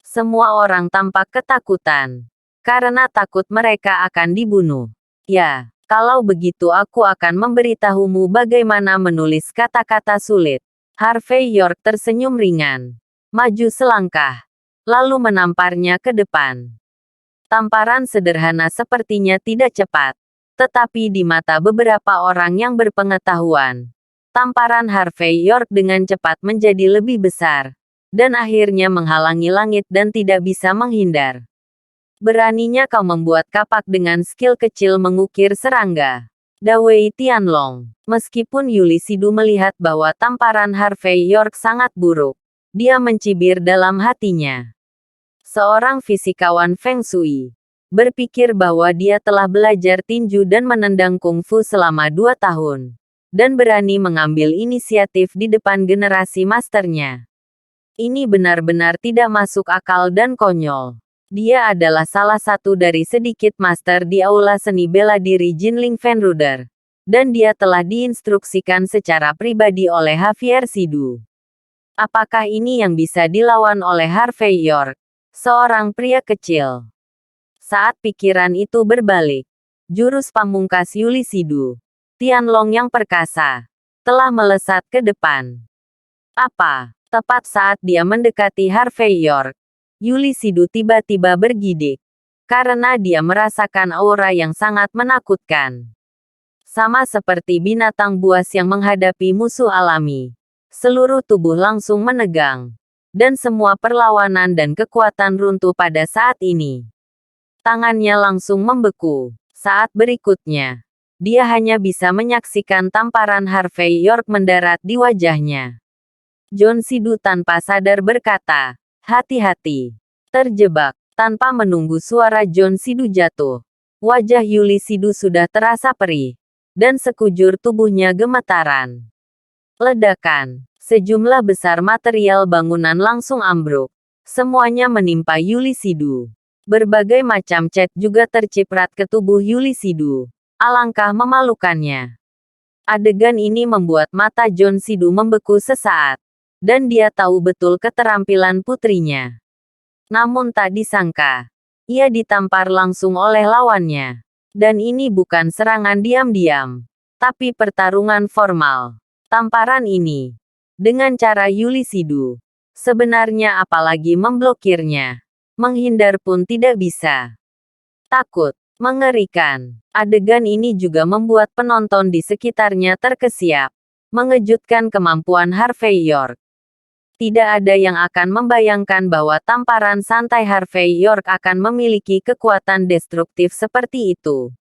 Semua orang tampak ketakutan. Karena takut mereka akan dibunuh. Ya, kalau begitu aku akan memberitahumu bagaimana menulis kata-kata sulit. Harvey York tersenyum ringan. Maju selangkah. Lalu menamparnya ke depan. Tamparan sederhana sepertinya tidak cepat. Tetapi di mata beberapa orang yang berpengetahuan, tamparan Harvey York dengan cepat menjadi lebih besar. Dan akhirnya menghalangi langit dan tidak bisa menghindar. Beraninya kau membuat kapak dengan skill kecil mengukir serangga. Dawei Tianlong. Meskipun Yulisidu melihat bahwa tamparan Harvey York sangat buruk, dia mencibir dalam hatinya. Seorang fisikawan Feng Shui berpikir bahwa dia telah belajar tinju dan menendang kungfu selama 2 tahun. Dan berani mengambil inisiatif di depan generasi masternya. Ini benar-benar tidak masuk akal dan konyol. Dia adalah salah satu dari sedikit master di aula seni bela diri Jinling Fenruder. Dan dia telah diinstruksikan secara pribadi oleh Javier Sidu. Apakah ini yang bisa dilawan oleh Harvey York? Seorang pria kecil. Saat pikiran itu berbalik, jurus pamungkas Yulisidu, Tianlong yang perkasa, telah melesat ke depan. Apa? Tepat saat dia mendekati Harvey York, Yulisidu tiba-tiba bergidik. Karena dia merasakan aura yang sangat menakutkan. Sama seperti binatang buas yang menghadapi musuh alami. Seluruh tubuh langsung menegang. Dan semua perlawanan dan kekuatan runtuh pada saat ini. Tangannya langsung membeku. Saat berikutnya, dia hanya bisa menyaksikan tamparan Harvey York mendarat di wajahnya. John Sidu tanpa sadar berkata, "Hati-hati." Terjebak. Tanpa menunggu suara John Sidu jatuh, wajah Yulisidu sudah terasa perih. Dan sekujur tubuhnya gemetaran. Ledakan. Sejumlah besar material bangunan langsung ambruk. Semuanya menimpa Yulisidu. Berbagai macam cat juga terciprat ke tubuh Yulisidu. Alangkah memalukannya. Adegan ini membuat mata John Sidu membeku sesaat. Dan dia tahu betul keterampilan putrinya. Namun tak disangka, ia ditampar langsung oleh lawannya. Dan ini bukan serangan diam-diam, tapi pertarungan formal. Tamparan ini, dengan cara Yulisidu, sebenarnya apalagi memblokirnya. Menghindar pun tidak bisa. Takut, mengerikan. Adegan ini juga membuat penonton di sekitarnya terkesiap. Mengejutkan kemampuan Harvey York. Tidak ada yang akan membayangkan bahwa tamparan santai Harvey York akan memiliki kekuatan destruktif seperti itu.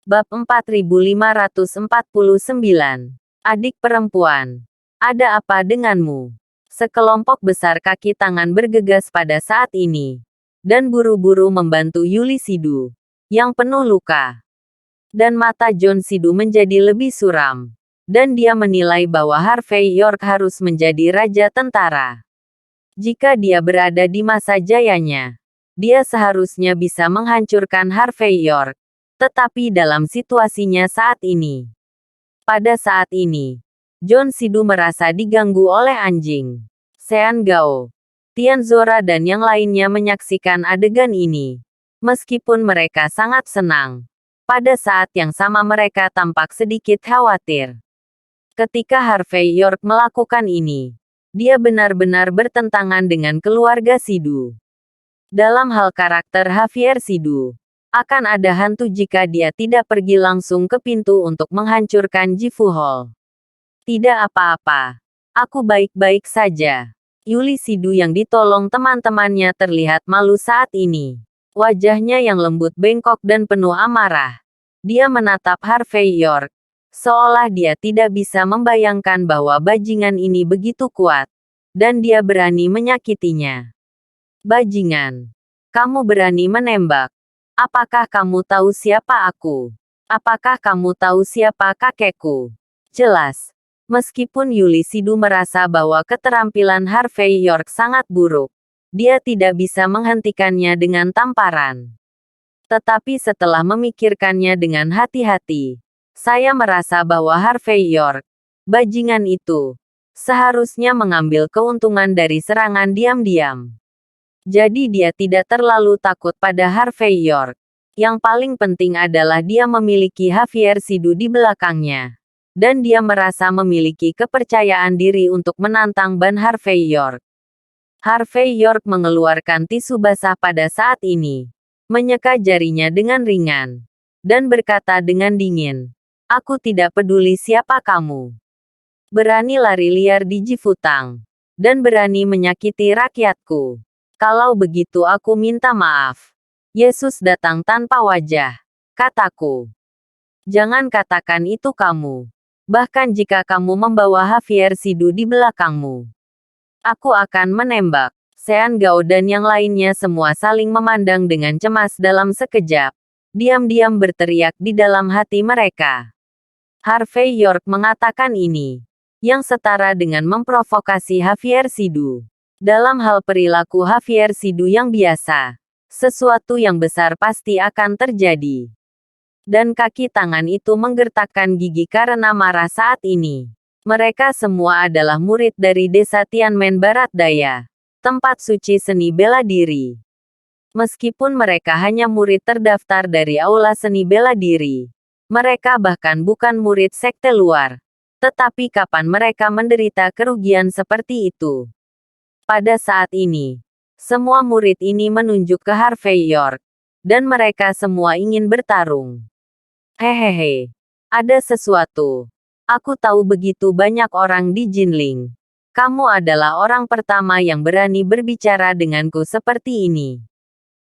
Bab 4549. Adik perempuan. Ada apa denganmu? Sekelompok besar kaki tangan bergegas pada saat ini. Dan buru-buru membantu Yulisidu, yang penuh luka. Dan mata John Sidu menjadi lebih suram. Dan dia menilai bahwa Harvey York harus menjadi raja tentara. Jika dia berada di masa jayanya, dia seharusnya bisa menghancurkan Harvey York. Tetapi dalam situasinya saat ini, pada saat ini, John Sidu merasa diganggu oleh anjing. Sean Gao, Tian Zora dan yang lainnya menyaksikan adegan ini. Meskipun mereka sangat senang, pada saat yang sama mereka tampak sedikit khawatir. Ketika Harvey York melakukan ini, dia benar-benar bertentangan dengan keluarga Sidu. Dalam hal karakter Javier Sidu, akan ada hantu jika dia tidak pergi langsung ke pintu untuk menghancurkan Jifu Hall. Tidak apa-apa. Aku baik-baik saja. Yuli Sidu yang ditolong teman-temannya terlihat malu saat ini. Wajahnya yang lembut bengkok dan penuh amarah. Dia menatap Harvey York, seolah dia tidak bisa membayangkan bahwa bajingan ini begitu kuat, dan dia berani menyakitinya. Bajingan, kamu berani menembak. Apakah kamu tahu siapa aku? Apakah kamu tahu siapa kakekku? Jelas. Meskipun Yuli Sidu merasa bahwa keterampilan Harvey York sangat buruk, dia tidak bisa menghentikannya dengan tamparan. Tetapi setelah memikirkannya dengan hati-hati, saya merasa bahwa Harvey York, bajingan itu, seharusnya mengambil keuntungan dari serangan diam-diam. Jadi dia tidak terlalu takut pada Harvey York. Yang paling penting adalah dia memiliki Javier Sidu di belakangnya. Dan dia merasa memiliki kepercayaan diri untuk menantang Ban Harvey York. Harvey York mengeluarkan tisu basah pada saat ini, menyeka jarinya dengan ringan, dan berkata dengan dingin, "Aku tidak peduli siapa kamu. Berani lari liar di Jifutang, dan berani menyakiti rakyatku. Kalau begitu aku minta maaf." Yesus datang tanpa wajah, kataku. Jangan katakan itu kamu. Bahkan jika kamu membawa Javier Sidu di belakangmu, aku akan menembak. Sean Gao dan yang lainnya semua saling memandang dengan cemas dalam sekejap. Diam-diam berteriak di dalam hati mereka. Harvey York mengatakan ini, yang setara dengan memprovokasi Javier Sidu. Dalam hal perilaku Javier Sidu yang biasa, sesuatu yang besar pasti akan terjadi. Dan kaki tangan itu menggertakkan gigi karena marah saat ini. Mereka semua adalah murid dari desa Tianmen Barat Daya, tempat suci seni bela diri. Meskipun mereka hanya murid terdaftar dari aula seni bela diri, mereka bahkan bukan murid sekte luar. Tetapi kapan mereka menderita kerugian seperti itu? Pada saat ini, semua murid ini menunjuk ke Harvey York, dan mereka semua ingin bertarung. Hehehe, ada sesuatu. Aku tahu begitu banyak orang di Jinling. Kamu adalah orang pertama yang berani berbicara denganku seperti ini.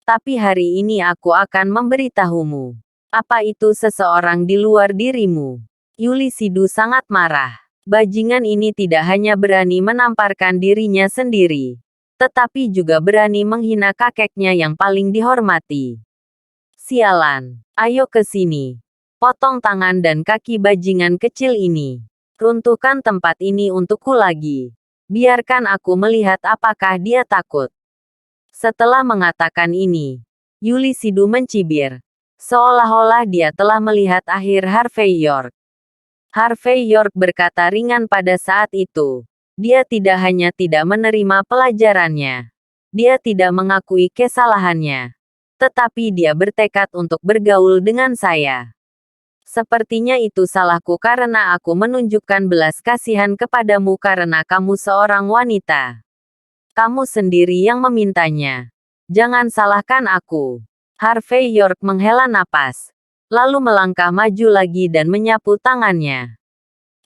Tapi hari ini aku akan memberitahumu. Apa itu seseorang di luar dirimu? Yuli Sidu sangat marah. Bajingan ini tidak hanya berani menamparkan dirinya sendiri, tetapi juga berani menghina kakeknya yang paling dihormati. Sialan, ayo ke sini. Potong tangan dan kaki bajingan kecil ini. Runtuhkan tempat ini untukku lagi. Biarkan aku melihat apakah dia takut. Setelah mengatakan ini, Yuli Sidu mencibir. Seolah-olah dia telah melihat akhir Harvey York. Harvey York berkata ringan pada saat itu. Dia tidak hanya tidak menerima pelajarannya. Dia tidak mengakui kesalahannya. Tetapi dia bertekad untuk bergaul dengan saya. Sepertinya itu salahku karena aku menunjukkan belas kasihan kepadamu karena kamu seorang wanita. Kamu sendiri yang memintanya. Jangan salahkan aku. Harvey York menghela napas, lalu melangkah maju lagi dan menyapu tangannya.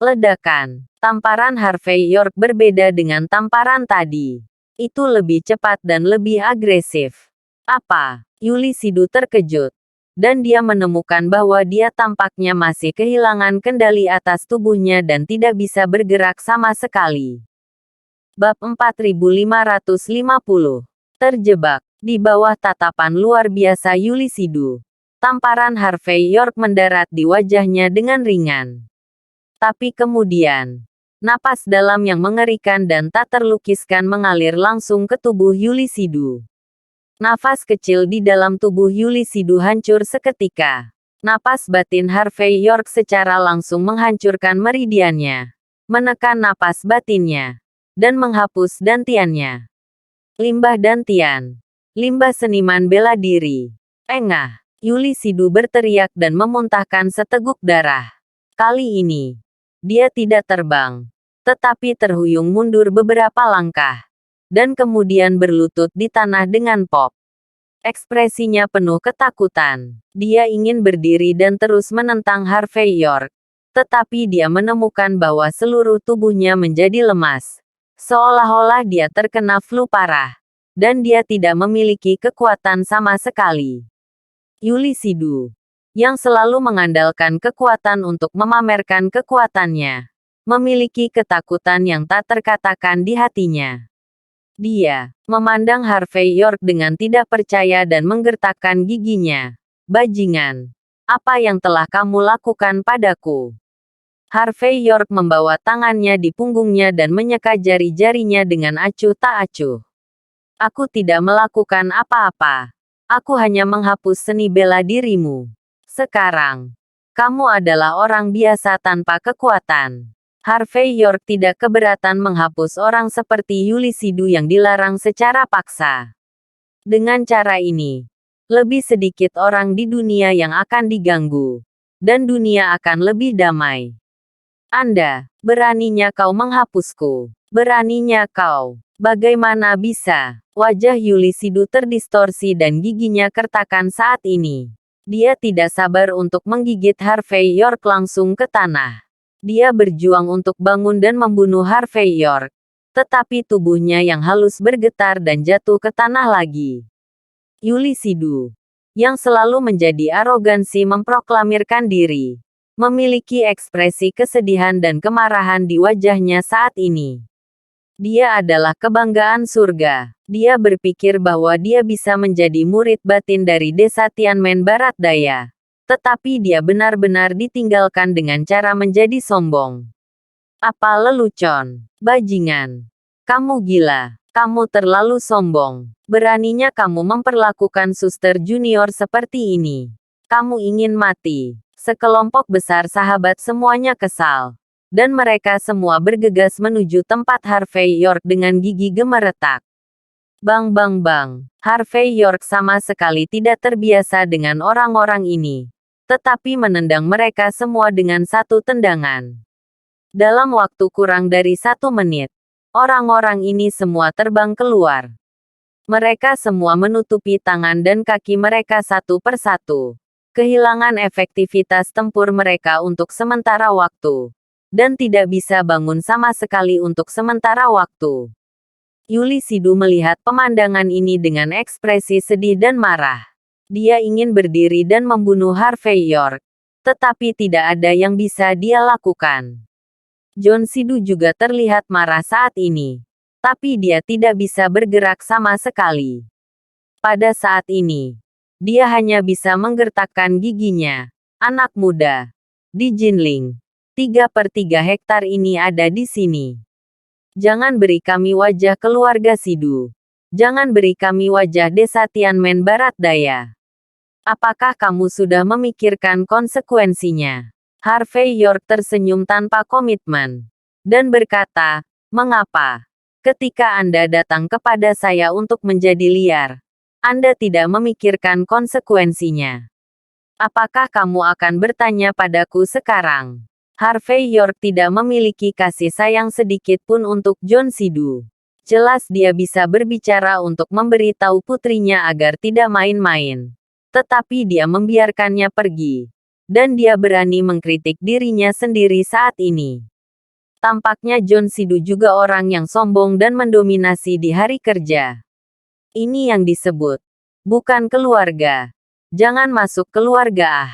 Ledakan. Tamparan Harvey York berbeda dengan tamparan tadi. Itu lebih cepat dan lebih agresif. Apa? Yuli Sidu terkejut. Dan dia menemukan bahwa dia tampaknya masih kehilangan kendali atas tubuhnya dan tidak bisa bergerak sama sekali. Bab 4550. Terjebak. Di bawah tatapan luar biasa Yuli Sidu, Tamparan Harvey York mendarat di wajahnya dengan ringan. Tapi kemudian, napas dalam yang mengerikan dan tak terlukiskan mengalir langsung ke tubuh Yulisidu. Nafas kecil di dalam tubuh Yulisidu hancur seketika. Napas batin Harvey York secara langsung menghancurkan meridiannya, menekan napas batinnya, dan menghapus dantiannya. Limbah dantian. Limbah seniman bela diri. Engah. Yulisidu berteriak dan memuntahkan seteguk darah. Kali ini, dia tidak terbang, tetapi terhuyung mundur beberapa langkah, dan kemudian berlutut di tanah dengan pop. Ekspresinya penuh ketakutan. Dia ingin berdiri dan terus menentang Harvey York, tetapi dia menemukan bahwa seluruh tubuhnya menjadi lemas, seolah-olah dia terkena flu parah, dan dia tidak memiliki kekuatan sama sekali. Yulisidu, yang selalu mengandalkan kekuatan untuk memamerkan kekuatannya, memiliki ketakutan yang tak terkatakan di hatinya. Dia memandang Harvey York dengan tidak percaya dan menggertakkan giginya. Bajingan, apa yang telah kamu lakukan padaku? Harvey York membawa tangannya di punggungnya dan menyeka jari-jarinya dengan acuh tak acuh. Aku tidak melakukan apa-apa. Aku hanya menghapus seni bela dirimu. Sekarang, kamu adalah orang biasa tanpa kekuatan. Harvey York tidak keberatan menghapus orang seperti Yulisidu yang dilarang secara paksa. Dengan cara ini, lebih sedikit orang di dunia yang akan diganggu, dan dunia akan lebih damai. Anda, beraninya kau menghapusku. Beraninya kau. Bagaimana bisa? Wajah Yulisidu terdistorsi dan giginya kertakan saat ini. Dia tidak sabar untuk menggigit Harvey York langsung ke tanah. Dia berjuang untuk bangun dan membunuh Harvey York. Tetapi tubuhnya yang halus bergetar dan jatuh ke tanah lagi. Yulisidu, yang selalu menjadi arogansi memproklamirkan diri, memiliki ekspresi kesedihan dan kemarahan di wajahnya saat ini. Dia adalah kebanggaan surga. Dia berpikir bahwa dia bisa menjadi murid batin dari desa Tianmen Barat Daya. Tetapi dia benar-benar ditinggalkan dengan cara menjadi sombong. Apa lelucon? Bajingan. Kamu gila. Kamu terlalu sombong. Beraninya kamu memperlakukan suster junior seperti ini. Kamu ingin mati. Sekelompok besar sahabat semuanya kesal. Dan mereka semua bergegas menuju tempat Harvey York dengan gigi gemeretak. Bang bang bang. Harvey York sama sekali tidak terbiasa dengan orang-orang ini. Tetapi menendang mereka semua dengan satu tendangan. Dalam waktu kurang dari 1 menit, orang-orang ini semua terbang keluar. Mereka semua menutupi tangan dan kaki mereka satu persatu. Kehilangan efektivitas tempur mereka untuk sementara waktu. Dan tidak bisa bangun sama sekali untuk sementara waktu. Yulisidu melihat pemandangan ini dengan ekspresi sedih dan marah. Dia ingin berdiri dan membunuh Harvey York. Tetapi tidak ada yang bisa dia lakukan. Jonsidu juga terlihat marah saat ini. Tapi dia tidak bisa bergerak sama sekali. Pada saat ini, dia hanya bisa menggertakkan giginya. Anak muda. Di Jinling. 3/3 hektar ini ada di sini. Jangan beri kami wajah keluarga Sidu. Jangan beri kami wajah desa Tianmen Barat Daya. Apakah kamu sudah memikirkan konsekuensinya? Harvey York tersenyum tanpa komitmen. Dan berkata, mengapa? Ketika Anda datang kepada saya untuk menjadi liar, Anda tidak memikirkan konsekuensinya. Apakah kamu akan bertanya padaku sekarang? Harvey York tidak memiliki kasih sayang sedikit pun untuk Jonsidu. Jelas dia bisa berbicara untuk memberitahu putrinya agar tidak main-main. Tetapi dia membiarkannya pergi. Dan dia berani mengkritik dirinya sendiri saat ini. Tampaknya Jonsidu juga orang yang sombong dan mendominasi di hari kerja. Ini yang disebut. Bukan keluarga. Jangan masuk keluarga ah.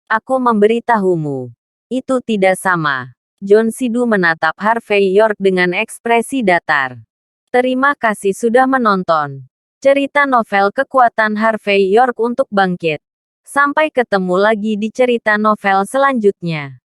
Aku memberitahumu. Itu tidak sama. Jonsidu menatap Harvey York dengan ekspresi datar. Terima kasih sudah menonton. Cerita novel kekuatan Harvey York untuk bangkit. Sampai ketemu lagi di cerita novel selanjutnya.